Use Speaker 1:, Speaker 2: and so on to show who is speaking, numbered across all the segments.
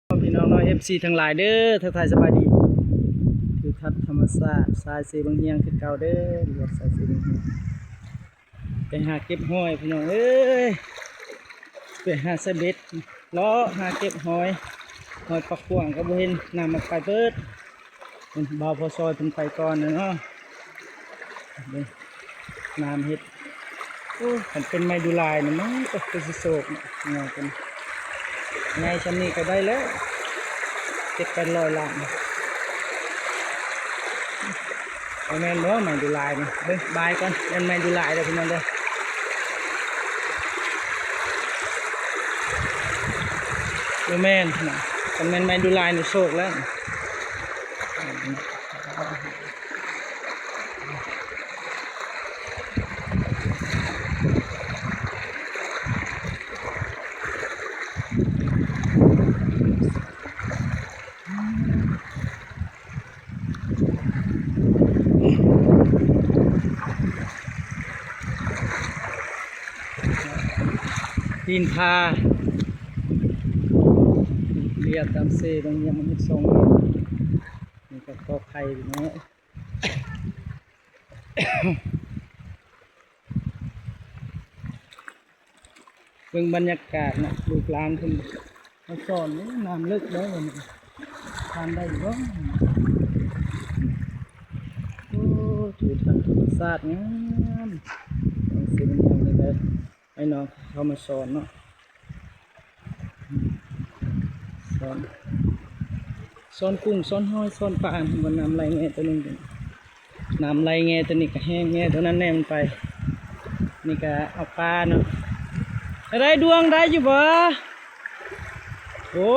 Speaker 1: พี่น้องน้อยFC ทั้งหลายเด้อทักทายสบายดีคือทัศน์ธรรมศาสตร์สายเสบางเฮียงคือเก่าเด้อเรียกสายเสบางเฮียงไปหาเก็บหอยพี่น้องเอ้ยไปหาใส่เบ็ดล้อหาเก็บหอยปักพวงก็บ่เห็นน้ำมันไปเบิดมันบ่าวพอซอยเพิ่นไปก่อนนะเนาะน้ำเฮ็ดโอ้มันเป็นไม้ดูลายนี่มั้งก็คือสิโศกเนาะกันไงชั้นนี้ก็ได้แล้ว700-800 ล้านเอาแมนบ่แมนดูลายนี่เบิ่งบายก่อนแมนดูลายเด้อพี่น้องเด้อดูแมนนะกันแมนดูลายนี่โชคแล้วตีนพาเรียกตามเซบางอย่างมันมี2นี่ก็กอไผ่เนาะเบิ่งบรรยากาศนะลูกหลานเพิ่นมาสอนนี่น้ำลึกเด้อมันทานได้บ่โอ้ถือทางธรรมชาติงามสิมันอย่างนี้เด้อไอ้น้องเขามาสอนเนาะสอนกุ้งสอนหอยสอนปลามันน้ำไหลแง่ตัวนึงน้ำไหลแง่ตัวนี้ก็แห้งแง่ตัวนั้นแน่มันไปนี่ก็เอาปลาเนาะได้ดวงได้อยู่บ่โอ้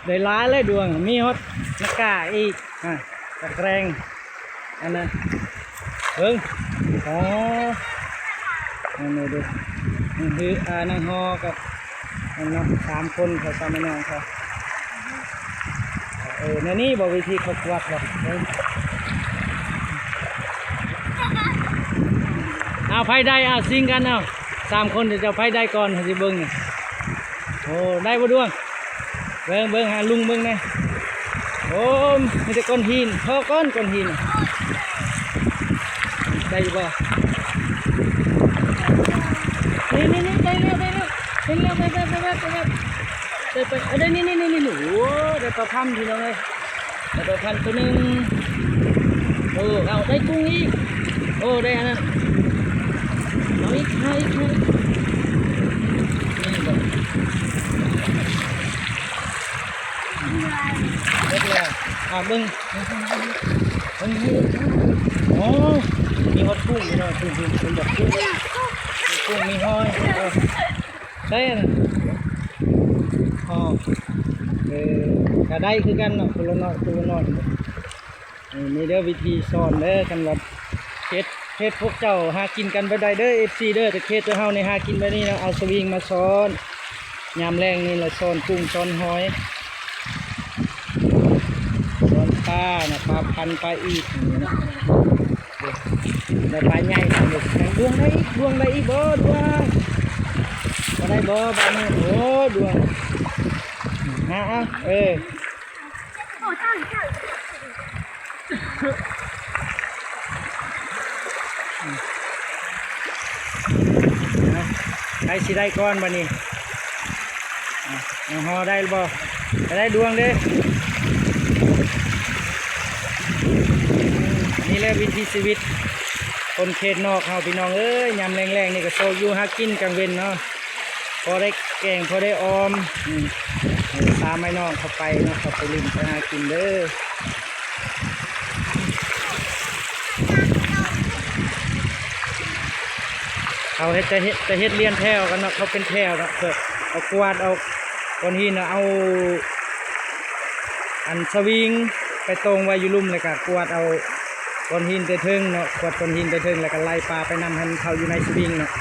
Speaker 1: ได้หลายเลยดวงมีฮอตนักกาอีกตะแกรงอันนั้นเบิ่งอ๋อนั่นดูนี่คือนางฮอกับน้อง3 คนเขาตามน้องเขาในนี้บอกวิธีเขากวาดหรอกเอาไฟได้เอาซิงกันเอา3 คนจะไฟได้ก่อนสิเบิ้งโอ้ได้บ่ดวงเบิ้งหาลุงเบิ้งนะโอ้มีแต่ก้อนหินพอก้อนหินได้บ่นี่ได้แล้วไปได้นี่หนูได้ปลาพันธุ์ทีน้องเลยได้ปลาพันธุ์ตัวนึงโอ้เอาได้กุ้งอีกโอ้ได้อันนั้นเอาอีกนี่บ่เด็ดแล้วเบิ้งโอ้มีฮอตกุ้งนี่เนาะกุ้งเป็นแบบกุ้งมีหอยได้นะก็ได้คือกันเนาะตัวละน้อยนี่เด้อวิธีสอนเด้อกันว่าเฮ็ดพวกเจ้าหากินกันไปได้เด้อ FC เด้อแต่เฮ็ดตัวเฮานี่หากินไปนี่นะเอาสวิงมาสอนยามแรงนี่ละสอนกุ้งสอนหอยสอนปลานะปลาพันปลาอีกนี่นะปลาใหญ่ดวงได้อีกบ่ดวงบ่ได้บ่บาดนี้โอ้ดวงใครสิได้ก้อนบ่นี่ฮอได้บ่ได้ดวงเด้นี่แหละวิถีชีวิตคนเขตนอกเฮาพี่น้องเอ้ยยามแรงๆนี่ก็โซอยู่หากินกลางเว้นเนาะพอได้แกงพอได้ออมตามไอ้น้องเข้าไปเนาะเขาไปลิ้มไปหากินเด้อเขาจะเฮ็ดเลี้ยนแถวกันเนาะเขาเป็นแถวเนาะเพื่อเอากวาดเอาก้อนหินเอาอันสวิงไปตรงไว้อยู่ลุ่มเลยค่ะกวาดเอาก้อนหินไปถึงเนาะกวาดก้อนหินไปถึงแล้วก็ไล่ปลาไปนำให้เขาอยู่ในสวิงเนาะ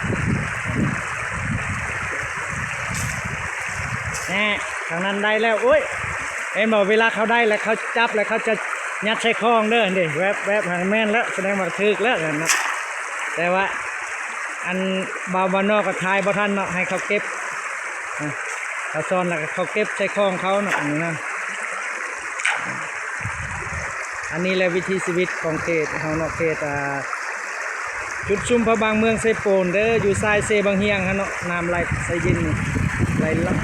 Speaker 1: แน่ทางนั้นได้แล้วโอ้ยเอ็นบอกเวลาเขาได้แล้วเขาจับแล้วเขาจะยัดใส่คลองเด้อดิแวบหางแม่นแล้วแสดงว่าถึกแล้วนะแต่ว่าอันบาวบานอกก็ทายบ่ทันเนาะให้เขาเก็บเขาซ่อนแล้วเขาเก็บใส่คลองเขาเนาะอันนี้นะ อันนี้แหละวิถีชีวิตของเขตเฮาเนาะเขตจุดชุมพระบางเมืองไซโปนเด้ออยู่ทรายเซบางเฮียงฮะเนาะน้ำไหลใส่ยินนี่ไหลลับ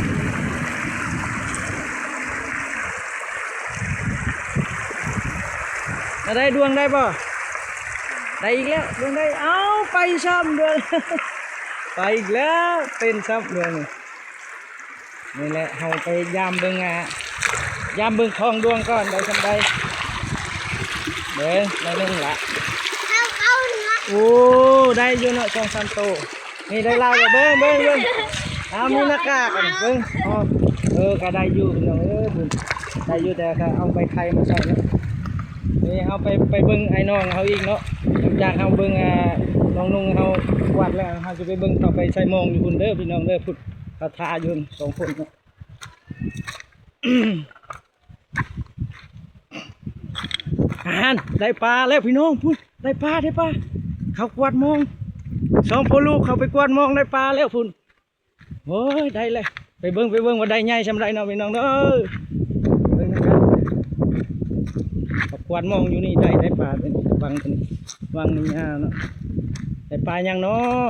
Speaker 1: ได้ดวงได้ป่ะได้อีกแล้วดวงได้เอาไปซ้ำเดือน ไปอีกแล้วเป็นซ้ำเดือนนี่แหละเฮาไปยามเบิ่งยามเบิ่งทองดวงก่อนได้สำได้เด้อได้นึงละโอ้ได้อยู่เนาะ2-3โตนี่ได้ลาวเบิ่งมีหน้ากากเบิ่งอ๋อก็ได้อยู่พี่น้องบุญได้อยู่แต่ก็เอาไปไข่มาใส่เนาะนี่เอาไปเบิ่งไอ้น้องเฮาอีกเนาะจากเฮาเบิ่งน้องนุ่งเฮากวาดแล้วเฮาจะไปเบิ่งต่อไปใส่มองอยู่พุ่นเด้อพี่น้องเด้อพุ่นเขาทาอยู่2คนเนาะ ได้ปลาแล้วพี่น้องพุ่นได้ปลาเขากวาดมอง2พ่อลูกเขาไปกวาดมองได้ปลาแล้วพุ่นโอ้ยได้เลยไปเบิ่งว่าได้ใหญ่ซำใดเนาะพี่น้องเด้อเบิ่งนะครับเขากวาดมองอยู่นี่ได้ปลาเป็นวังตัวนี้วังนี่เนาะได้ปลายังเนาะ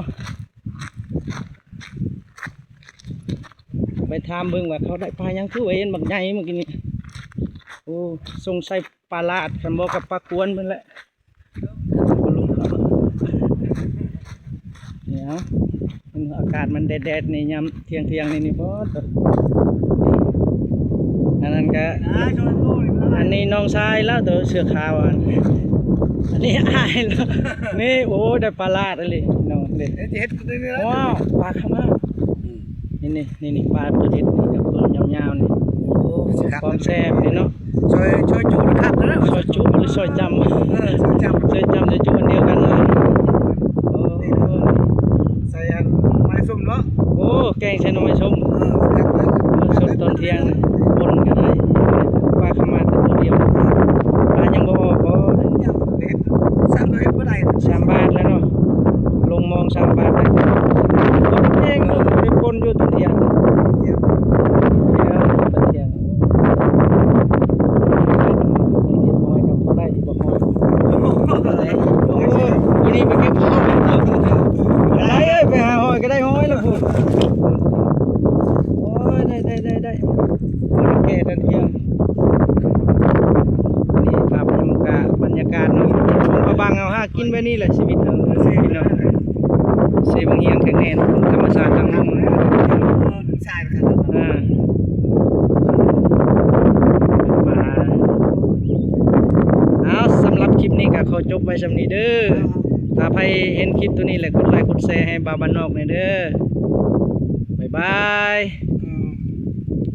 Speaker 1: ไปถามเบิ่งว่าเขาได้ปลายังคือเห็นบักใหญ่เมื่อกี้นี้โอ้สงสัยปลาลาดสมบอกกับปลากวนเพิ่นแหละเนี่ยอากาศมันแดดๆนี่ยามเที่ยงนี่บ่อันนั้นก็อันนี้น้องชายแล้วตัวเสื้อขาวอันนี้อายแล้วนี่โอ้ได้ปลาลาดเลยน้องเด็ดว้าวปลาขม่านี่ปลาตัวเด็ดนี่กับตัวยาวๆนี่ความแซ่บนี่เนาะช่วยจุคัดนะช่วยจุหรือช่วยจำช่วยจำช่วยจุอันเดียวกันเลยโอ้ใส่อันไม้ส้มเนาะโอ้แกงใส่หน่อไม้ส้มส้มตอนเที่ยงบนก็ได้ปลาขม่าตัวเดียวปลายังบ่ออกบ่3 บาทแล้วเนาะลงมอง3 บาทได้ตัวเองไปปนอยู่ตอนเที่ยงวันนี้ไปเก็บหอยอะไรไปหาหอยก็ได้หอยแล้วพูดโอ้ยได้แก่ทันเที่ยงนี่ภาพบรรยากาศเนาะผมก็บังเอากินไปนี่แหละชีวิตเราพี่น้องเซบางเฮียงแข็งแรงธรรมชาติทั้งนั้นสำหรับคลิปนี้ก็ขอจบไว้สำนี้เด้อถ้าใครเห็นคลิปตัวนี้แหละกดไลค์กดแชร์ให้บาบานนอกหน่อยเด้อบ๊ายบาย